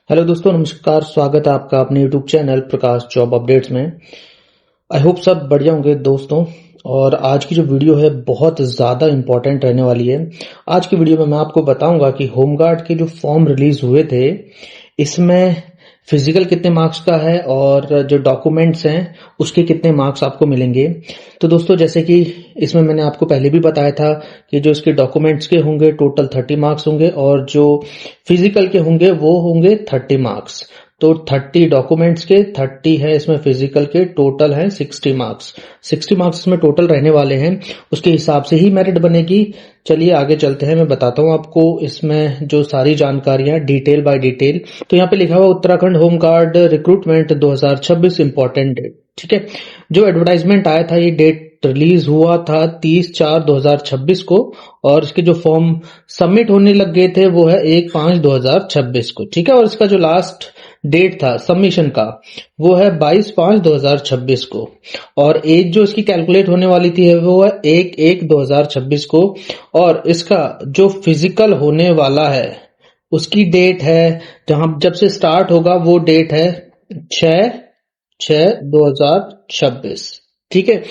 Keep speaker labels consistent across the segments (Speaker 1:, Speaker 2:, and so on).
Speaker 1: Hello दोस्तों, नमस्कार। स्वागत है आपका अपने यूट्यूब चैनल प्रकाश जॉब अपडेट्स में। आई होप सब बढ़िया होंगे दोस्तों। और आज की जो वीडियो है बहुत ज़्यादा इंपॉर्टेंट रहने वाली है। आज की वीडियो में मैं आपको बताऊंगा कि होमगार्ड के जो फॉर्म रिलीज हुए थे इसमें फिजिकल कितने मार्क्स का है और जो डॉक्यूमेंट्स हैं उसके कितने मार्क्स आपको मिलेंगे। तो दोस्तों, जैसे कि इसमें मैंने आपको पहले भी बताया था कि जो इसके डॉक्यूमेंट्स के होंगे टोटल 30 मार्क्स होंगे और जो फिजिकल के होंगे वो होंगे 30 मार्क्स। तो 30 डॉक्यूमेंट्स के, 30 है इसमें फिजिकल के, टोटल है 60 मार्क्स। 60 मार्क्स इसमें टोटल रहने वाले हैं, उसके हिसाब से ही मेरिट बनेगी। चलिए आगे चलते हैं, मैं बताता हूं आपको इसमें जो सारी जानकारियां डिटेल बाय डिटेल। तो यहाँ पे लिखा हुआ Uttarakhand home guard recruitment 2026 important date. ठीक है, जो एडवर्टाइजमेंट आया था ये डेट रिलीज हुआ था 30/4/2026 को और इसके जो फॉर्म सबमिट होने लग गए थे वो है 1/5/2026 को। ठीक है, और इसका जो लास्ट डेट था सबमिशन का वो है 22/5/2026 को और एज जो इसकी कैलकुलेट होने वाली थी वो है 1/1/2026 को। और इसका जो फिजिकल होने वाला है उसकी डेट है, जहां जब से स्टार्ट होगा वो डेट है 6/6/2026। ठीक है,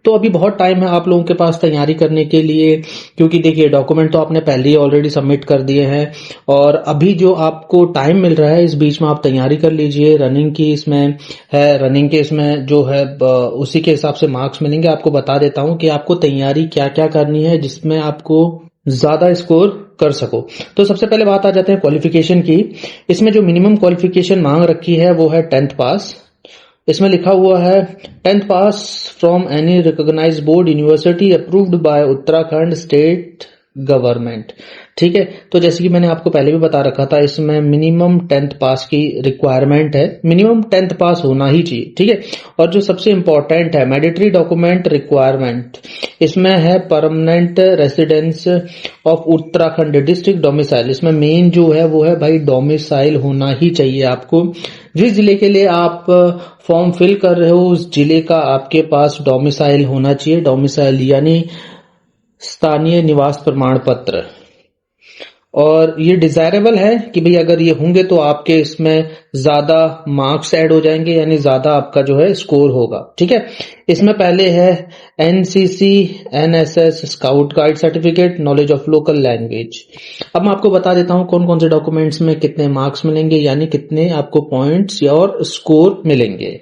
Speaker 1: तो अभी बहुत टाइम है आप लोगों के पास तैयारी करने के लिए, क्योंकि देखिए डॉक्यूमेंट तो आपने पहले ही ऑलरेडी सबमिट कर दिए हैं और अभी जो आपको टाइम मिल रहा है इस बीच में आप तैयारी कर लीजिए। रनिंग की इसमें है, रनिंग के इसमें जो है उसी के हिसाब से मार्क्स मिलेंगे। आपको बता देता हूं कि आपको तैयारी क्या क्या करनी है जिसमें आपको ज्यादा स्कोर कर सको। तो सबसे पहले बात आ जाते हैं क्वालिफिकेशन की। इसमें जो मिनिमम क्वालिफिकेशन मांग रखी है वो है 10th पास। इसमें लिखा हुआ है 10th pass from any recognised board university approved by Uttarakhand state government. ठीक है, तो जैसे कि मैंने आपको पहले भी बता रखा था इसमें मिनिमम 10th पास की रिक्वायरमेंट है, मिनिमम 10th पास होना ही चाहिए। ठीक है, और जो सबसे इंपॉर्टेंट है मैंडेटरी डॉक्यूमेंट रिक्वायरमेंट, इसमें है permanent residence of Uttarakhand district domicile. इसमें मेन जो है वो है भाई डोमिसाइल होना ही चाहिए आपको। जिस जिले के लिए आप फॉर्म फिल कर रहे हो उस जिले का आपके पास डोमिसाइल होना चाहिए। डोमिसाइल यानी स्थानीय निवास प्रमाण पत्र। और ये डिजायरेबल है कि भाई अगर ये होंगे तो आपके इसमें ज्यादा मार्क्स ऐड हो जाएंगे, यानी ज्यादा आपका जो है स्कोर होगा। ठीक है, इसमें पहले है NCC NSS scout guide certificate, knowledge of local language. अब मैं आपको बता देता हूं कौन कौन से डॉक्यूमेंट्स में कितने मार्क्स मिलेंगे, यानी कितने आपको पॉइंट्स और स्कोर मिलेंगे।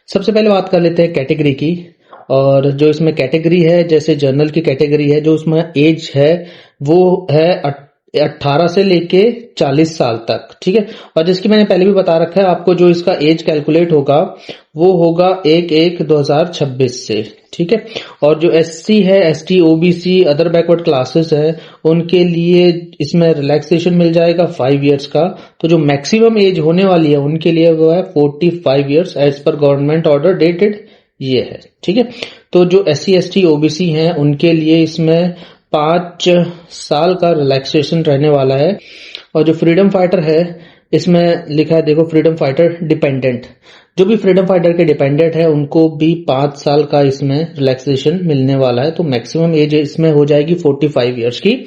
Speaker 1: सबसे पहले बात कर लेते हैं कैटेगरी की। और जो इसमें कैटेगरी है, जैसे जनरल की कैटेगरी है, जो उसमें एज है वो है 18 से लेके 40 साल तक। ठीक है, और जिसकी मैंने पहले भी बता रखा है आपको, जो इसका एज कैलकुलेट होगा वो होगा 1/1/2026 से। ठीक है, और जो एससी है, ST, OBC, other backward classes है उनके लिए इसमें रिलैक्सेशन मिल जाएगा 5 इयर्स का। तो जो मैक्सिमम एज होने वाली है उनके लिए वो है 45 इयर्स एज पर गवर्नमेंट ऑर्डर डेटेड ये है। ठीक है, तो जो एससी एसटी ओबीसी हैं उनके लिए इसमें 5 साल का रिलैक्सेशन रहने वाला है। और जो फ्रीडम फाइटर है इसमें लिखा है, देखो फ्रीडम फाइटर डिपेंडेंट, जो भी फ्रीडम फाइटर के डिपेंडेंट है उनको भी 5 साल का इसमें रिलैक्सेशन मिलने वाला है। तो मैक्सिमम एज इसमें हो जाएगी 45 इयर्स की।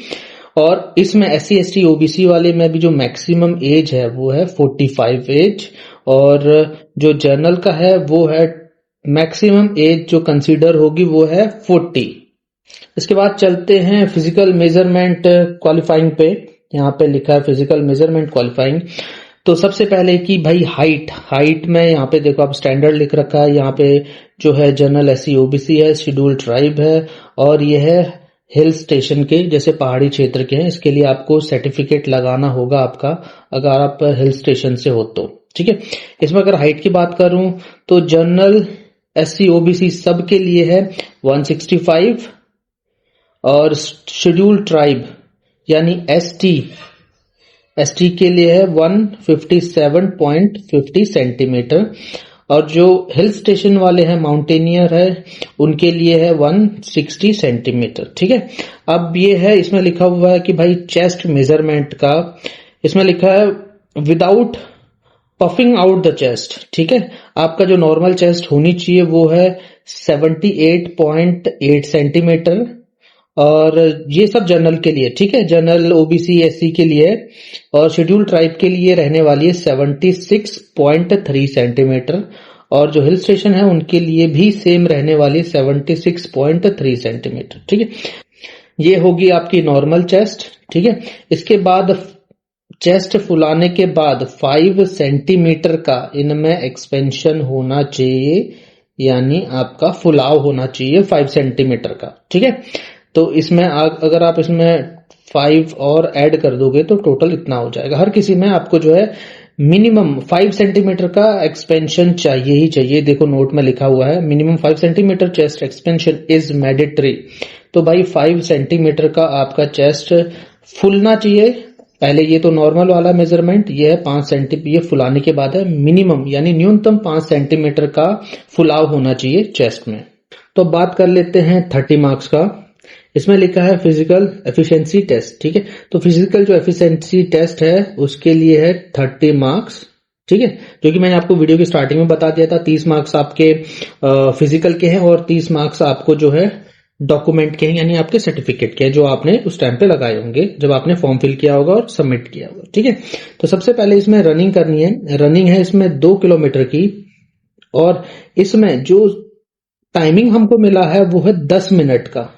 Speaker 1: और इसमें एससी एसटी ओबीसी वाले में भी जो मैक्सिमम एज है वो है 45 एज। और जो जनरल का है वो है मैक्सिमम एज जो कंसीडर होगी वो है 40। इसके बाद चलते हैं फिजिकल मेजरमेंट क्वालिफाइंग पे। यहाँ पे लिखा है फिजिकल मेजरमेंट क्वालिफाइंग। तो सबसे पहले की भाई हाइट में यहाँ पे देखो आप स्टैंडर्ड लिख रखा है। यहाँ पे जो है जनरल एससी ओबीसी है, शेड्यूल ट्राइब है और ये है हिल स्टेशन के, जैसे पहाड़ी क्षेत्र के हैं। इसके लिए आपको सर्टिफिकेट लगाना होगा आपका, अगर आप हिल स्टेशन से हो तो। ठीक है, इसमें अगर हाइट की बात करूं तो जनरल एससी ओबीसी सब के लिए है 165 और शेड्यूल ट्राइब यानी एसटी के लिए है 157.50 सेंटीमीटर। और जो हिल स्टेशन वाले हैं माउंटेनियर है उनके लिए है 160 सेंटीमीटर। ठीक है, अब ये है इसमें लिखा हुआ है कि भाई चेस्ट मेजरमेंट का, इसमें लिखा है without puffing out the chest. ठीक है, आपका जो नॉर्मल चेस्ट होनी चाहिए वो है 78.8 सेंटीमीटर और ये सब जनरल के लिए, ठीक है, जनरल ओबीसी एससी के लिए है। और शेड्यूल ट्राइब के लिए रहने वाली है 76.3 सेंटीमीटर, और जो हिल स्टेशन है उनके लिए भी सेम रहने वाली है 76.3 सेंटीमीटर, ठीक है। ये होगी आपकी नॉर्मल चेस्ट, ठीक है। इसके बाद चेस्ट फुलाने के बाद 5 सेंटीमीटर का इनमें एक्सपेंशन होना चाहिए, यानी आपका फुलाव होना चाहिए 5 सेंटीमीटर का, ठीक है। तो इसमें अगर आप इसमें 5 और ऐड कर दोगे तो टोटल इतना हो जाएगा। हर किसी में आपको जो है मिनिमम 5 सेंटीमीटर का एक्सपेंशन चाहिए ही चाहिए। देखो नोट में लिखा हुआ है minimum 5 centimetre chest expansion is mandatory. तो भाई 5 सेंटीमीटर का आपका चेस्ट फुलना चाहिए। पहले ये तो नॉर्मल वाला मेजरमेंट, ये है 5 सेंटीमीटर, ये फुलाने के बाद है मिनिमम यानी न्यूनतम 5 सेंटीमीटर का फुलाव होना चाहिए चेस्ट में। तो बात कर लेते हैं 30 मार्क्स का। इसमें लिखा है फिजिकल एफिशिएंसी टेस्ट, ठीक है। तो फिजिकल जो एफिशिएंसी टेस्ट है उसके लिए है 30 मार्क्स, ठीक है, जो कि मैंने आपको वीडियो की स्टार्टिंग में बता दिया था। 30 मार्क्स आपके फिजिकल के हैं और 30 मार्क्स आपको जो है डॉक्यूमेंट के हैं, यानी आपके सर्टिफिकेट के हैं जो आपने उस टाइम पे लगाए होंगे जब आपने फॉर्म फिल किया होगा और सबमिट किया होगा, ठीक है। तो सबसे पहले इसमें रनिंग करनी है। रनिंग है इसमें 2 किलोमीटर की, और इसमें जो टाइमिंग हमको मिला है वो है 10 मिनट का।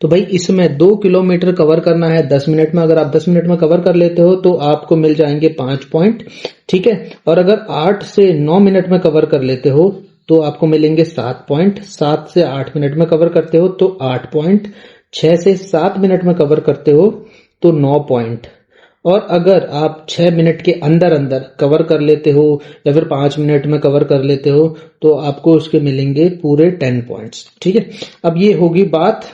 Speaker 1: तो भाई इसमें 2 किलोमीटर कवर करना है 10 मिनट में। अगर आप 10 मिनट में कवर कर लेते हो तो आपको मिल जाएंगे 5 पॉइंट, ठीक है। और अगर 8 से 9 मिनट में कवर कर लेते हो तो आपको मिलेंगे 7 पॉइंट। 7 से 8 मिनट में कवर करते हो तो 8 पॉइंट। 6 से 7 मिनट में कवर करते हो तो 9 पॉइंट। और अगर आप 6 मिनट के अंदर अंदर कवर कर लेते हो या फिर 5 मिनट में कवर कर लेते हो तो आपको उसके मिलेंगे पूरे 10 पॉइंट्स, ठीक है। अब ये होगी बात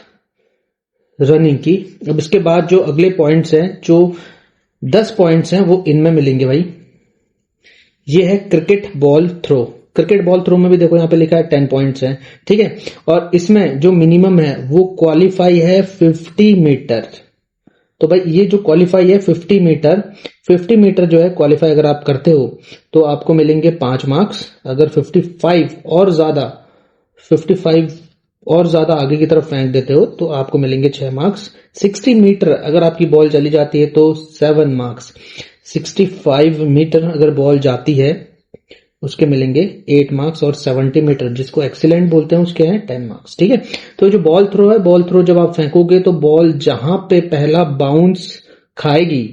Speaker 1: रनिंग की। अब इसके बाद जो अगले पॉइंट्स हैं, जो 10 पॉइंट्स हैं, वो इनमें मिलेंगे भाई। ये है cricket ball throw. Cricket ball throw में भी देखो यहाँ पे लिखा है 10 पॉइंट्स हैं, ठीक है। और इसमें जो मिनिमम है वो क्वालिफाई है 50 मीटर। तो भाई ये जो क्वालिफाई है 50 मीटर, 50 मीटर जो है क्वालिफाई अगर आप करते हो तो आपको मिलेंगे 5 मार्क्स। अगर 55 और ज्यादा आगे की तरफ फेंक देते हो तो आपको मिलेंगे 6 मार्क्स। 60 मीटर अगर आपकी बॉल चली जाती है तो 7 मार्क्स। 65 मीटर अगर बॉल जाती है उसके मिलेंगे 8 मार्क्स। और 70 मीटर जिसको एक्सीलेंट बोलते हैं उसके हैं 10 मार्क्स, ठीक है। तो जो बॉल थ्रो है, बॉल थ्रो जब आप फेंकोगे तो बॉल जहां पे पहला बाउंस खाएगी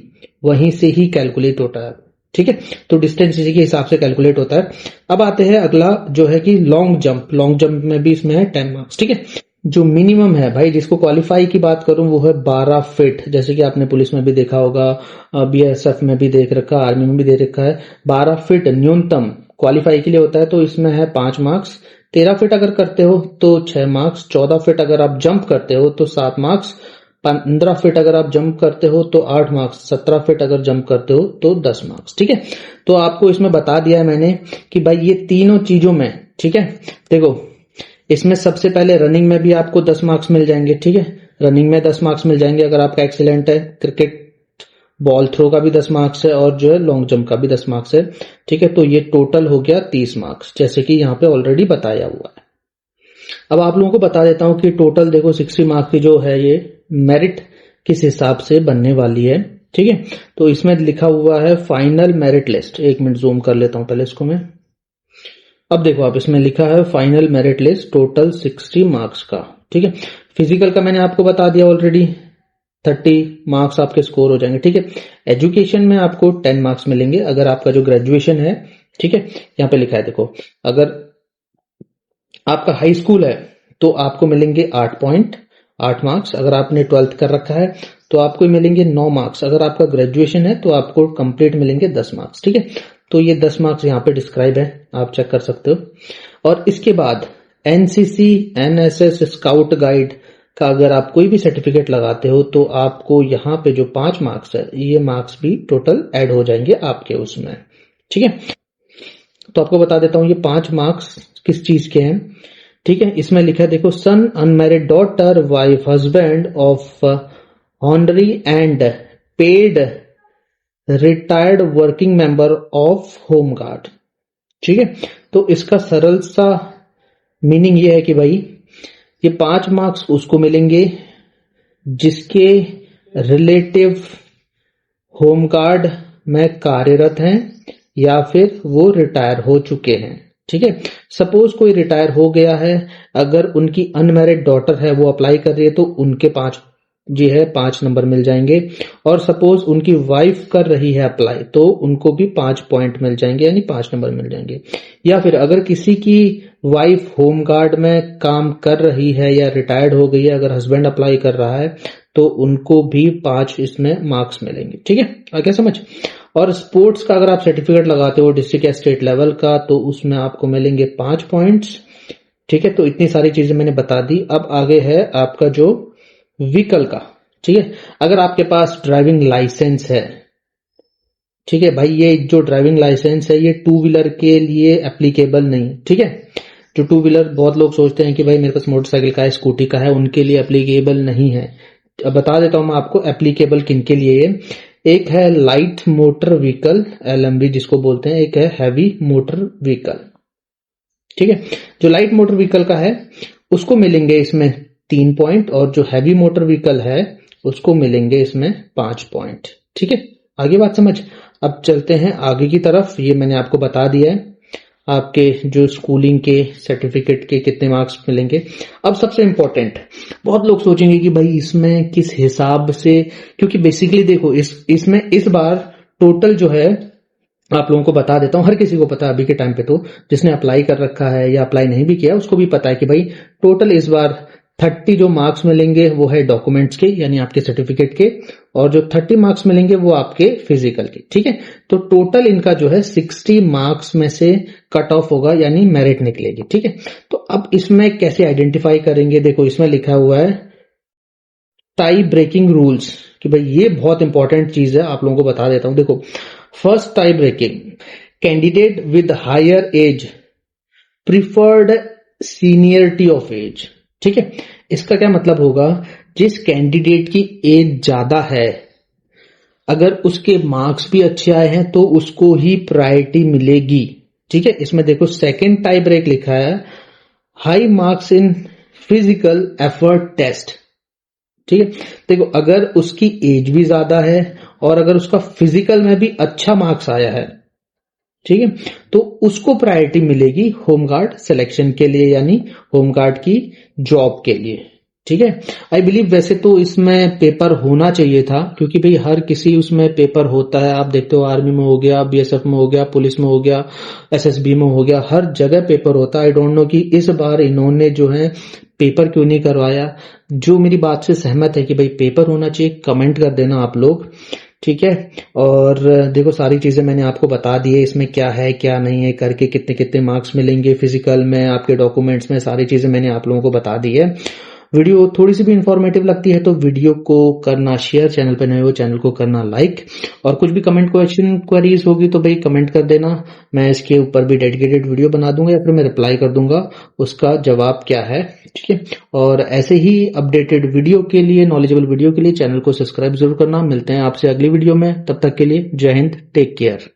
Speaker 1: वहीं से ही कैलकुलेट होता है, ठीक है। तो डिस्टेंस इसी के हिसाब से कैलकुलेट होता है। अब आते हैं अगला जो है कि लॉन्ग जंप। लॉन्ग जंप में भी इसमें है 10 मार्क्स, ठीक है। जो मिनिमम है भाई, जिसको क्वालिफाई की बात करूं वो है 12 फीट। जैसे कि आपने पुलिस में भी देखा होगा, बीएसएफ में भी देख रखा है, आर्मी में भी दे रखा है। 12 फीट न्यूनतम क्वालिफाई के लिए होता है, तो इसमें है 5 मार्क्स। 13 फीट अगर करते हो तो 6 मार्क्स। 14 फीट अगर आप जंप करते हो तो 7 मार्क्स। 15 फीट अगर आप जंप करते हो तो 8 मार्क्स। 17 फीट अगर जंप करते हो तो 10 मार्क्स, ठीक है। तो आपको इसमें बता दिया है मैंने कि भाई ये तीनों चीजों में, ठीक है। देखो इसमें सबसे पहले रनिंग में भी आपको 10 मार्क्स मिल जाएंगे, ठीक है। रनिंग में 10 मार्क्स मिल जाएंगे अगर आपका एक्सीलेंट है। क्रिकेट बॉल थ्रो का भी 10 मार्क्स है और जो है लॉन्ग जंप का भी 10 मार्क्स है, ठीक है। तो ये टोटल हो गया 30 मार्क्स, जैसे कि यहाँ पे ऑलरेडी बताया हुआ है। अब आप लोगों को बता देता हूं कि टोटल देखो 60 मार्क्स की जो है ये मेरिट किस हिसाब से बनने वाली है, ठीक है। तो इसमें लिखा हुआ है final merit list. 1 minute zoom कर लेता हूं पहले इसको मैं। अब देखो आप इसमें लिखा है final merit list total 60 marks का, ठीक है। फिजिकल का मैंने आपको बता दिया ऑलरेडी, 30 मार्क्स आपके स्कोर हो जाएंगे, ठीक है। एजुकेशन में आपको 10 मार्क्स मिलेंगे अगर आपका जो ग्रेजुएशन है, ठीक है। यहाँ पे लिखा है देखो, अगर आपका हाई स्कूल है तो आपको मिलेंगे 8 पॉइंट, 8 मार्क्स। अगर आपने 12th कर रखा है तो आपको मिलेंगे 9 मार्क्स। अगर आपका ग्रेजुएशन है तो आपको कंप्लीट मिलेंगे 10 मार्क्स, ठीक है। तो ये 10 मार्क्स यहाँ पे डिस्क्राइब है, आप चेक कर सकते हो। और इसके बाद एनसीसी, एनएसएस, स्काउट गाइड का अगर आप कोई भी सर्टिफिकेट लगाते हो तो आपको यहाँ पे जो 5 मार्क्स है ये मार्क्स भी टोटल ऐड हो जाएंगे आपके उसमें, ठीक है। तो आपको बता देता हूं ये 5 मार्क्स किस चीज के हैं, ठीक है। इसमें लिखा है देखो, son, unmarried daughter, wife, husband of honorary and paid retired working member of home guard, ठीक है। तो इसका सरल सा मीनिंग ये है कि भाई ये 5 मार्क्स उसको मिलेंगे जिसके रिलेटिव होमगार्ड में कार्यरत हैं या फिर वो रिटायर हो चुके हैं। ठीक है, सपोज कोई रिटायर हो गया है, अगर उनकी अनमैरिड डॉटर है वो अप्लाई कर रही है तो उनके 5 नंबर मिल जाएंगे। और सपोज उनकी वाइफ कर रही है अप्लाई तो उनको भी 5 पॉइंट मिल जाएंगे, यानी 5 नंबर मिल जाएंगे। या फिर अगर किसी की वाइफ होमगार्ड में काम कर रही है या रिटायर्ड हो गई है, अगर हस्बैंड अप्लाई कर रहा है तो उनको भी 5 इसमें मार्क्स मिलेंगे। ठीक है, आगे समझ। और स्पोर्ट्स का अगर आप सर्टिफिकेट लगाते हो डिस्ट्रिक्ट या स्टेट लेवल का तो उसमें आपको मिलेंगे 5 पॉइंट्स। ठीक है, तो इतनी सारी चीजें मैंने बता दी। अब आगे है आपका जो व्हीकल का। ठीक है, अगर आपके पास ड्राइविंग लाइसेंस है, ठीक है भाई, ये जो ड्राइविंग लाइसेंस है ये 2 व्हीलर के लिए एप्लीकेबल नहीं। ठीक है, जो 2 व्हीलर, बहुत लोग सोचते हैं कि भाई मेरे पास मोटरसाइकिल का है, स्कूटी का है, उनके लिए एप्लीकेबल नहीं है। अब बता देता हूं मैं आपको एप्लीकेबल किन के लिए है। एक है लाइट मोटर व्हीकल, LMV जिसको बोलते हैं, एक है हैवी मोटर व्हीकल। ठीक है, जो लाइट मोटर व्हीकल का है उसको मिलेंगे इसमें 3 पॉइंट, और जो हैवी मोटर व्हीकल है उसको मिलेंगे इसमें 5 पॉइंट। ठीक है, आगे बात समझ। अब चलते हैं आगे की तरफ। ये मैंने आपको बता दिया है आपके जो स्कूलिंग के सर्टिफिकेट के कितने मार्क्स मिलेंगे। अब सबसे इंपॉर्टेंट, बहुत लोग सोचेंगे कि भाई इसमें किस हिसाब से, क्योंकि बेसिकली देखो इसमें इस बार टोटल जो है, आप लोगों को बता देता हूं, हर किसी को पता है अभी के टाइम पे, तो जिसने अप्लाई कर रखा है या अप्लाई नहीं भी किया उसको भी पता है कि भाई टोटल इस बार 30 जो मार्क्स मिलेंगे वो है डॉक्यूमेंट्स के, यानी आपके सर्टिफिकेट के, और जो 30 मार्क्स मिलेंगे वो आपके फिजिकल के। ठीक है, तो टोटल इनका जो है 60 मार्क्स में से कट ऑफ होगा, यानी मेरिट निकलेगी। ठीक है, तो अब इसमें कैसे आइडेंटिफाई करेंगे, देखो इसमें लिखा हुआ है टाई ब्रेकिंग रूल्स, कि भाई ये बहुत इंपॉर्टेंट चीज है, आप लोगों को बता देता हूं। देखो, first tie breaking, candidate with higher age preferred seniority of age. ठीक है, इसका क्या मतलब होगा, जिस कैंडिडेट की एज ज्यादा है अगर उसके मार्क्स भी अच्छे आए हैं तो उसको ही प्रायोरिटी मिलेगी। ठीक है, इसमें देखो सेकंड टाई ब्रेक लिखा है, high marks in physical effort test. ठीक है, देखो अगर उसकी एज भी ज्यादा है और अगर उसका फिजिकल में भी अच्छा मार्क्स आया है, ठीक है, तो उसको प्रायोरिटी मिलेगी होमगार्ड सिलेक्शन के लिए, यानी होमगार्ड की जॉब के लिए। ठीक है, आई बिलीव वैसे तो इसमें पेपर होना चाहिए था, क्योंकि भाई हर किसी उसमें पेपर होता है। आप देखते हो आर्मी में हो गया, BSF में हो गया, पुलिस में हो गया, SSB में हो गया, हर जगह पेपर होता है। आई डोंट नो कि इस बार इन्होंने जो है पेपर क्यों नहीं करवाया। जो मेरी बात से सहमत है कि भाई पेपर होना चाहिए, कमेंट कर देना आप लोग। ठीक है, और देखो सारी चीजें मैंने आपको बता दी है, इसमें क्या है क्या नहीं है करके, कितने कितने मार्क्स मिलेंगे फिजिकल में, आपके डॉक्यूमेंट्स में, सारी चीजें मैंने आप लोगों को बता दी है। वीडियो थोड़ी सी भी इंफॉर्मेटिव लगती है तो वीडियो को करना शेयर, चैनल पे नए हो चैनल को करना लाइक, और कुछ भी कमेंट क्वेश्चन क्वेरीज होगी तो भाई कमेंट कर देना, मैं इसके ऊपर भी डेडिकेटेड वीडियो बना दूंगा या फिर मैं रिप्लाई कर दूंगा उसका जवाब क्या है। ठीक है, और ऐसे ही अपडेटेड वीडियो के लिए, नॉलेजेबल वीडियो के लिए चैनल को सब्सक्राइब जरूर करना। मिलते हैं आपसे अगली वीडियो में, तब तक के लिए जय हिंद, टेक केयर।